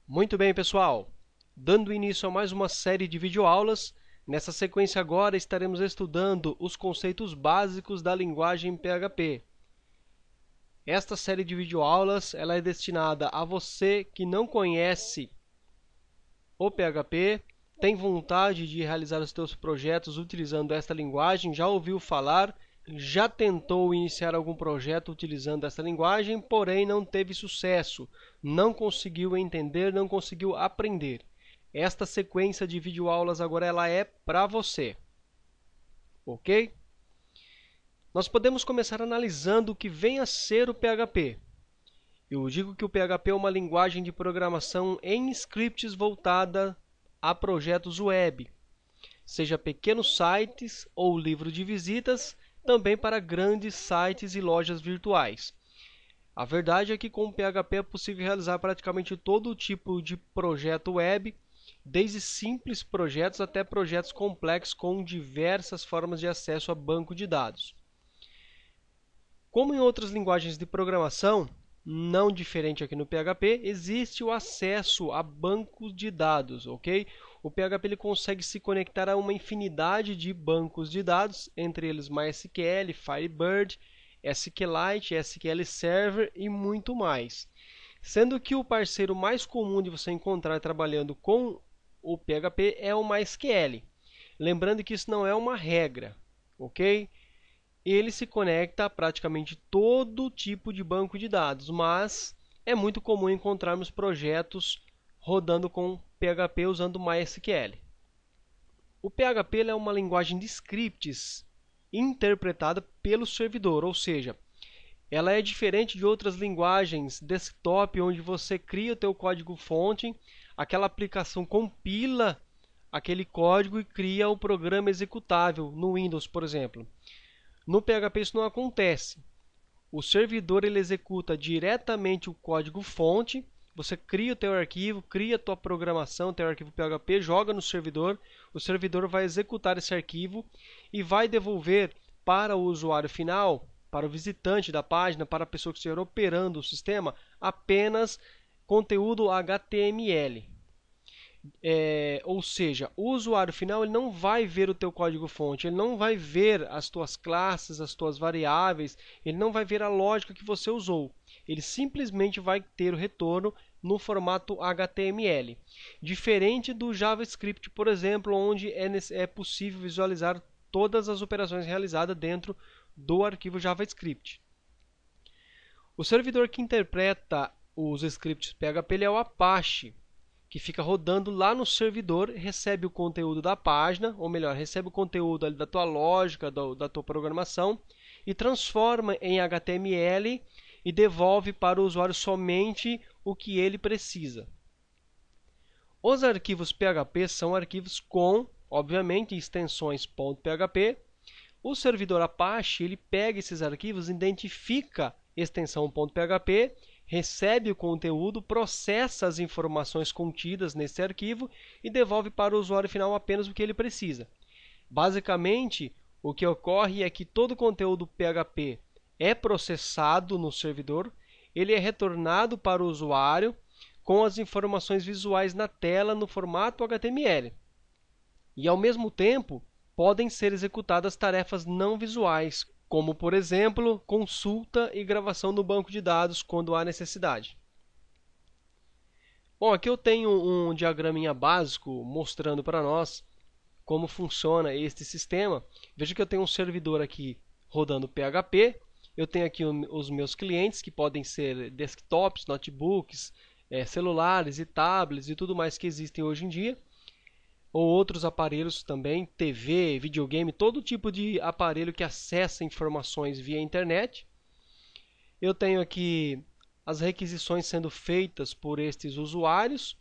Muito bem, pessoal. Dando início a mais uma série de videoaulas, nessa sequência agora estaremos estudando os conceitos básicos da linguagem PHP. Esta série de videoaulas ela é destinada a você que não conhece o PHP, tem vontade de realizar os seus projetos utilizando esta linguagem, já ouviu falar, já tentou iniciar algum projeto utilizando essa linguagem, porém não teve sucesso, não conseguiu entender, não conseguiu aprender. Esta sequência de videoaulas agora ela é para você. Ok? Nós podemos começar analisando o que vem a ser o PHP. Eu digo que o PHP é uma linguagem de programação em scripts voltada a projetos web, seja pequenos sites ou livro de visitas, também para grandes sites e lojas virtuais. A verdade é que com o PHP é possível realizar praticamente todo tipo de projeto web, desde simples projetos até projetos complexos com diversas formas de acesso a banco de dados. Como em outras linguagens de programação, não diferente aqui no PHP, existe o acesso a bancos de dados, ok? O PHP ele consegue se conectar a uma infinidade de bancos de dados, entre eles MySQL, Firebird, SQLite, SQL Server e muito mais. Sendo que o parceiro mais comum de você encontrar trabalhando com o PHP é o MySQL. Lembrando que isso não é uma regra, ok? Ele se conecta a praticamente todo tipo de banco de dados, mas é muito comum encontrarmos projetos rodando com PHP usando MySQL. O PHP é uma linguagem de scripts interpretada pelo servidor, ou seja, ela é diferente de outras linguagens desktop, onde você cria o teu código-fonte, aquela aplicação compila aquele código e cria o programa executável no Windows, por exemplo. No PHP isso não acontece. O servidor ele executa diretamente o código-fonte, você cria o teu arquivo, cria a tua programação, teu arquivo PHP, joga no servidor, o servidor vai executar esse arquivo e vai devolver para o usuário final, para o visitante da página, para a pessoa que estiver operando o sistema, apenas conteúdo HTML. Ou seja, o usuário final ele não vai ver o teu código-fonte, ele não vai ver as tuas classes, as tuas variáveis, ele não vai ver a lógica que você usou. Ele simplesmente vai ter o retorno no formato HTML. Diferente do JavaScript, por exemplo, onde é possível visualizar todas as operações realizadas dentro do arquivo JavaScript. O servidor que interpreta os scripts PHP ele é o Apache, que fica rodando lá no servidor, recebe o conteúdo da página, ou melhor, recebe o conteúdo ali da tua lógica, da tua programação, e transforma em HTML e devolve para o usuário somente o que ele precisa. Os arquivos PHP são arquivos com, obviamente, extensões .php. O servidor Apache ele pega esses arquivos, identifica extensão .php, recebe o conteúdo, processa as informações contidas nesse arquivo e devolve para o usuário final apenas o que ele precisa. Basicamente, o que ocorre é que todo o conteúdo PHP é processado no servidor, ele é retornado para o usuário com as informações visuais na tela no formato HTML. E ao mesmo tempo, podem ser executadas tarefas não visuais, como, por exemplo, consulta e gravação no banco de dados quando há necessidade. Bom, aqui eu tenho um diagraminha básico mostrando para nós como funciona este sistema. Veja que eu tenho um servidor aqui rodando PHP, eu tenho aqui os meus clientes, que podem ser desktops, notebooks, celulares e tablets e tudo mais que existem hoje em dia, ou outros aparelhos também, TV, videogame, todo tipo de aparelho que acessa informações via internet. Eu tenho aqui as requisições sendo feitas por estes usuários.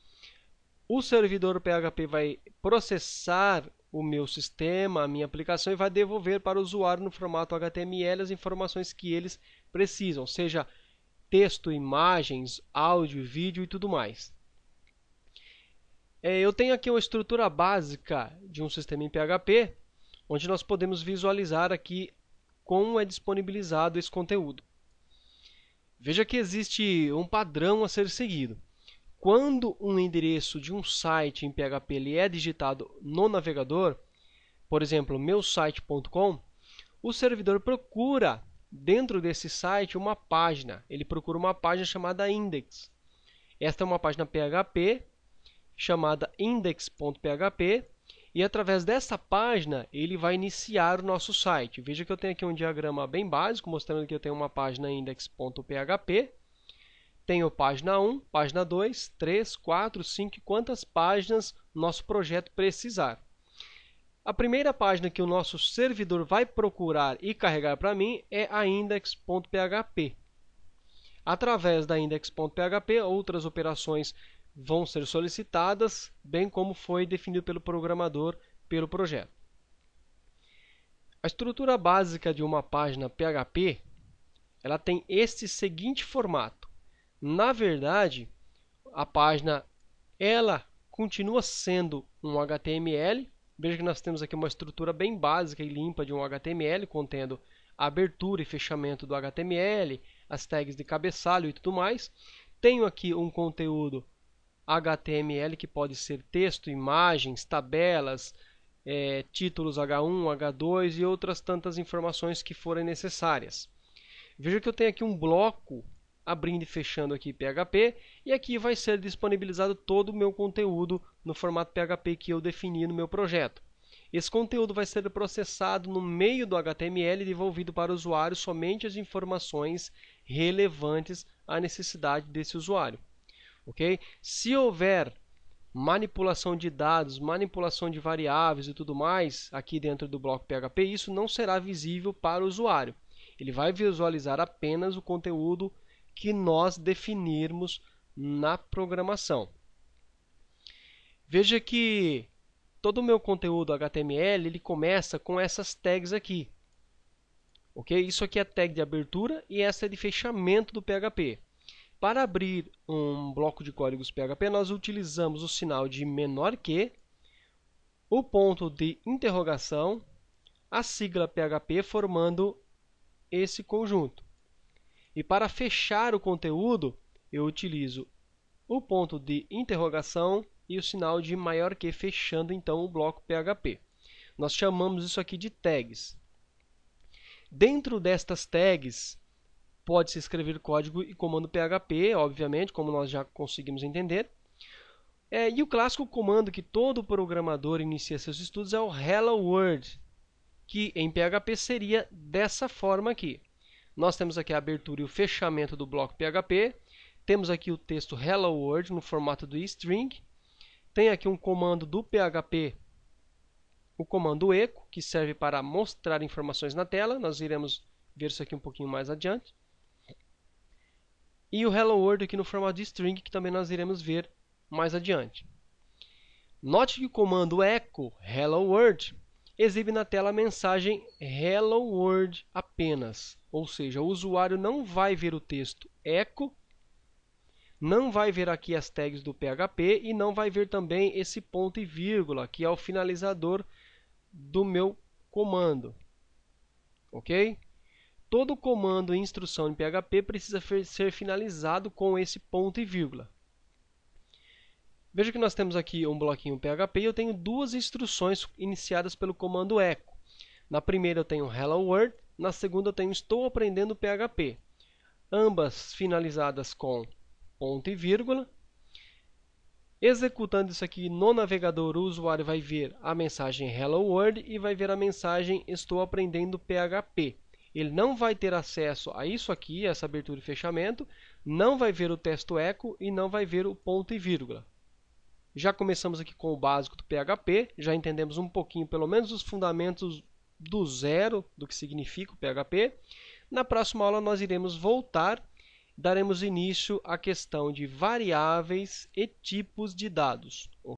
O servidor PHP vai processar o meu sistema, a minha aplicação, e vai devolver para o usuário no formato HTML as informações que eles precisam, seja texto, imagens, áudio, vídeo e tudo mais. Eu tenho aqui uma estrutura básica de um sistema em PHP, onde nós podemos visualizar aqui como é disponibilizado esse conteúdo. Veja que existe um padrão a ser seguido. quando um endereço de um site em PHP ele é digitado no navegador, por exemplo, meusite.com, o servidor procura dentro desse site uma página. Ele procura uma página chamada index. Esta é uma página PHP chamada index.php e através dessa página ele vai iniciar o nosso site. Veja que eu tenho aqui um diagrama bem básico mostrando que eu tenho uma página index.php. Tenho página 1, página 2, 3, 4, 5, quantas páginas nosso projeto precisar. A primeira página que o nosso servidor vai procurar e carregar para mim é a index.php. Através da index.php, outras operações vão ser solicitadas, bem como foi definido pelo programador pelo projeto. A estrutura básica de uma página PHP, ela tem este seguinte formato. Na verdade, a página ela continua sendo um HTML. Veja que nós temos aqui uma estrutura bem básica e limpa de um HTML, contendo a abertura e fechamento do HTML, as tags de cabeçalho e tudo mais. Tenho aqui um conteúdo HTML que pode ser texto, imagens, tabelas, títulos H1, H2 e outras tantas informações que forem necessárias. Veja que eu tenho aqui um bloco abrindo e fechando aqui PHP, e aqui vai ser disponibilizado todo o meu conteúdo no formato PHP que eu defini no meu projeto. Esse conteúdo vai ser processado no meio do HTML e devolvido para o usuário somente as informações relevantes à necessidade desse usuário. Okay? Se houver manipulação de dados, manipulação de variáveis e tudo mais aqui dentro do bloco PHP, isso não será visível para o usuário. Ele vai visualizar apenas o conteúdo que nós definirmos na programação. Veja que todo o meu conteúdo HTML ele começa com essas tags aqui. Okay? Isso aqui é a tag de abertura e essa é de fechamento do PHP. Para abrir um bloco de códigos PHP, nós utilizamos o sinal de menor que, o ponto de interrogação, a sigla PHP formando esse conjunto. E para fechar o conteúdo, eu utilizo o ponto de interrogação e o sinal de maior que, fechando então o bloco PHP. Nós chamamos isso aqui de tags. Dentro destas tags, pode-se escrever código e comando PHP, obviamente, como nós já conseguimos entender. E o clássico comando que todo programador inicia seus estudos é o Hello World, que em PHP seria dessa forma aqui. Nós temos aqui a abertura e o fechamento do bloco PHP. Temos aqui o texto Hello World no formato do string. Tem aqui um comando do PHP, o comando echo, que serve para mostrar informações na tela. Nós iremos ver isso aqui um pouquinho mais adiante. E o Hello World aqui no formato de string, que também nós iremos ver mais adiante. Note que o comando echo Hello World exibe na tela a mensagem Hello World apenas. Ou seja, o usuário não vai ver o texto echo, não vai ver aqui as tags do PHP e não vai ver também esse ponto e vírgula, que é o finalizador do meu comando. Ok? Todo comando e instrução em PHP precisa ser finalizado com esse ponto e vírgula. Veja que nós temos aqui um bloquinho PHP e eu tenho duas instruções iniciadas pelo comando echo. Na primeira eu tenho Hello World, na segunda eu tenho Estou aprendendo PHP. Ambas finalizadas com ponto e vírgula. Executando isso aqui no navegador, o usuário vai ver a mensagem Hello World e vai ver a mensagem Estou aprendendo PHP. Ele não vai ter acesso a isso aqui, essa abertura e fechamento, não vai ver o texto echo e não vai ver o ponto e vírgula. Já começamos aqui com o básico do PHP, já entendemos um pouquinho, pelo menos os fundamentos do zero, do que significa o PHP. Na próxima aula nós iremos voltar, daremos início à questão de variáveis e tipos de dados.